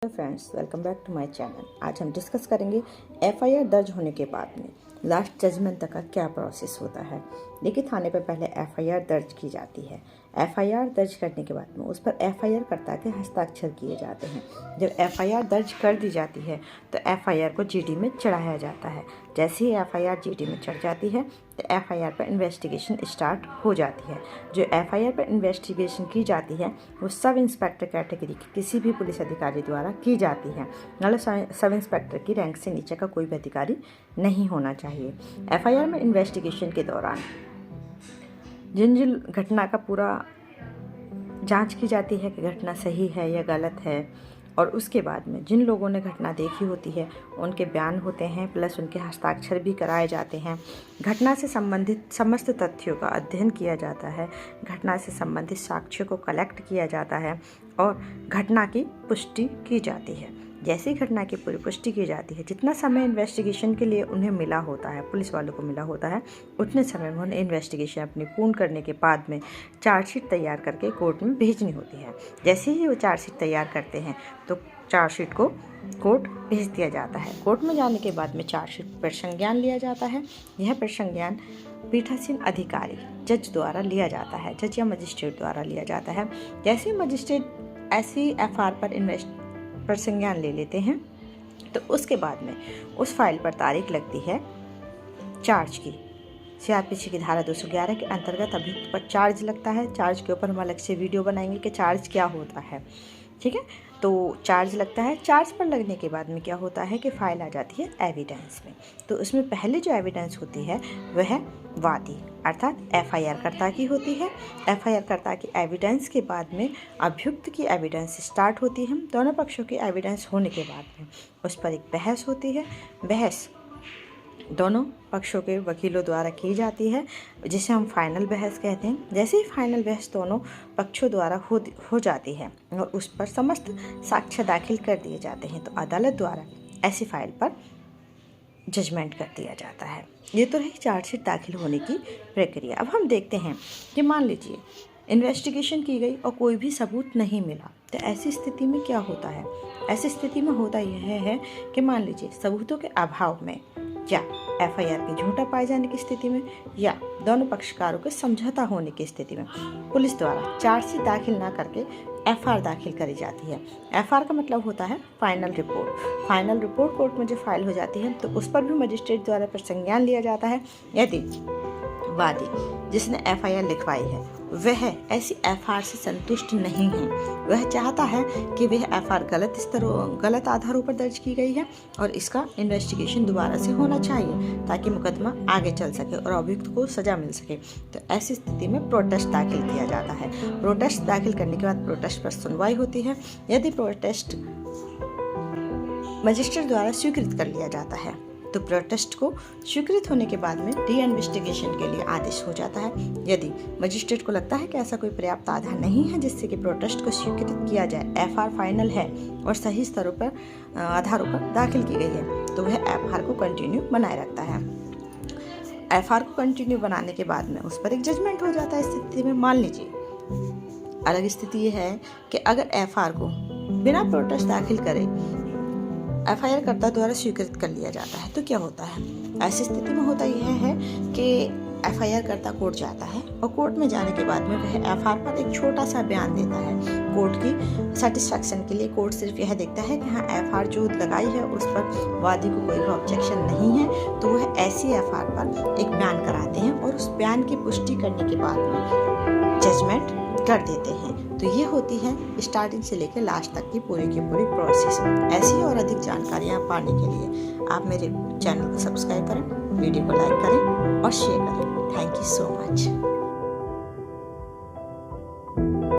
Hello friends, welcome back to my channel. आज हम discuss करेंगे एफआईआर दर्ज होने के बाद में लास्ट जजमेंट तक का क्या प्रोसेस होता है। देखिए, थाने पर पहले एफआईआर दर्ज की जाती है। एफआईआर दर्ज करने के बाद में उस पर एफआईआर कर्ता के हस्ताक्षर किए जाते हैं। जब एफआईआर दर्ज कर दी जाती है तो एफआईआर को जीडी में चढ़ाया जाता है। जैसे ही एफआईआर जीडी में चढ़ जाती है तो एफआईआर पर इन्वेस्टिगेशन स्टार्ट हो जाती है। जो एफआईआर पर इन्वेस्टिगेशन की जाती है वो सब इंस्पेक्टर कैटेगरी के किसी भी पुलिस अधिकारी द्वारा की जाती है। मतलब सब इंस्पेक्टर की रैंक से नीचे का कोई भी अधिकारी नहीं होना चाहिए। एफआईआर में इन्वेस्टिगेशन के दौरान जिन घटना का पूरा जांच की जाती है कि घटना सही है या गलत है, और उसके बाद में जिन लोगों ने घटना देखी होती है उनके बयान होते हैं, प्लस उनके हस्ताक्षर भी कराए जाते हैं। घटना से संबंधित समस्त तथ्यों का अध्ययन किया जाता है, घटना से संबंधित साक्ष्यों को कलेक्ट किया जाता है और घटना की पुष्टि की जाती है। जैसे ही घटना की पूरी पुष्टि की जाती है, जितना समय इन्वेस्टिगेशन के लिए उन्हें मिला होता है, पुलिस वालों को मिला होता है, उतने समय में उन्हें इन्वेस्टिगेशन अपनी पूर्ण करने के बाद में चार्जशीट तैयार करके कोर्ट में भेजनी होती है। जैसे ही वो चार्जशीट तैयार करते हैं तो चार्जशीट को कोर्ट भेज दिया जाता है। कोर्ट में जाने के बाद में चार्जशीट पर संज्ञान लिया जाता है। यह पर संज्ञान पीठासीन अधिकारी जज द्वारा लिया जाता है, जज या मजिस्ट्रेट द्वारा लिया जाता है। जैसे मजिस्ट्रेट ऐसी एफआईआर पर संज्ञान ले लेते हैं तो उसके बाद में उस फाइल पर तारीख लगती है चार्ज की। सीआरपीसी की धारा 211 के अंतर्गत अभियुक्त पर चार्ज लगता है। चार्ज के ऊपर हम अलग से वीडियो बनाएंगे कि चार्ज क्या होता है, ठीक है। तो चार्ज लगता है। चार्ज पर लगने के बाद में क्या होता है कि फाइल आ जाती है एविडेंस में। तो उसमें पहले जो एविडेंस होती है वह वादी अर्थात एफआईआर कर्ता की होती है। एफआईआर कर्ता की एविडेंस के बाद में अभियुक्त की एविडेंस स्टार्ट होती है। दोनों पक्षों की एविडेंस होने के बाद में उस पर एक बहस होती है। बहस दोनों पक्षों के वकीलों द्वारा की जाती है, जिसे हम फाइनल बहस कहते हैं। जैसे ही फाइनल बहस दोनों पक्षों द्वारा हो जाती है और उस पर समस्त साक्ष्य दाखिल कर दिए जाते हैं तो अदालत द्वारा ऐसी फाइल पर जजमेंट कर दिया जाता है। ये तो है चार्जशीट दाखिल होने की प्रक्रिया। अब हम देखते हैं कि मान लीजिए इन्वेस्टिगेशन की गई और कोई भी सबूत नहीं मिला, तो ऐसी स्थिति में क्या होता है। ऐसी स्थिति में होता यह है कि मान लीजिए सबूतों के अभाव में या एफआईआर के झूठा पाए जाने की स्थिति में या दोनों पक्षकारों के समझौता होने की स्थिति में पुलिस द्वारा चार्जशीट दाखिल ना करके एफआईआर दाखिल करी जाती है। एफआईआर का मतलब होता है final report. Final report court में जो फाइल हो जाती है तो उस पर भी मजिस्ट्रेट द्वारा पर संज्ञान लिया जाता है। यदि वादी जिसने एफआईआर लिखवाई है वह ऐसी एफआईआर से संतुष्ट नहीं है, वह चाहता है कि वह एफआईआर गलत आधारों पर दर्ज की गई है और इसका इन्वेस्टिगेशन दोबारा से होना चाहिए ताकि मुकदमा आगे चल सके और अभियुक्त को सजा मिल सके, तो ऐसी स्थिति में प्रोटेस्ट दाखिल किया जाता है। प्रोटेस्ट दाखिल करने के बाद प्रोटेस्ट पर सुनवाई होती है। यदि प्रोटेस्ट मजिस्ट्रेट द्वारा स्वीकृत कर लिया जाता है तो प्रोटेस्ट को स्वीकृत होने के बाद में री इन्वेस्टिगेशन के लिए आदेश हो जाता है। यदि मजिस्ट्रेट को लगता है कि ऐसा कोई पर्याप्त आधार नहीं है जिससे कि प्रोटेस्ट को स्वीकृत किया जाए, एफआईआर फाइनल है और सही स्तरों पर आधारों पर दाखिल की गई है, तो वह एफआईआर को कंटिन्यू बनाए रखता है। एफआईआर को कंटिन्यू बनाने के बाद में उस पर एक जजमेंट हो जाता है। इस स्थिति में मान लीजिए अलग स्थिति ये है कि अगर एफआईआर को बिना प्रोटेस्ट दाखिल करे एफआईआर कर्ता द्वारा स्वीकृत कर लिया जाता है तो क्या होता है। ऐसी स्थिति में होता यह है कि एफआईआर कर्ता कोर्ट जाता है और कोर्ट में जाने के बाद में वह एफआईआर पर एक छोटा सा बयान देता है। कोर्ट की सेटिस्फैक्शन के लिए कोर्ट सिर्फ यह देखता है कि हाँ एफआईआर जो लगाई है उस पर वादी को कोई भी ऑब्जेक्शन नहीं है, तो वह ऐसी एफआईआर पर एक बयान कराते हैं और उस बयान की पुष्टि करने के बाद में जजमेंट कर देते हैं। तो ये होती है स्टार्टिंग से लेकर लास्ट तक की पूरी प्रोसेस। ऐसी और अधिक जानकारियाँ पाने के लिए आप मेरे चैनल को सब्सक्राइब करें, वीडियो को लाइक करें और शेयर करें। Thank you so much.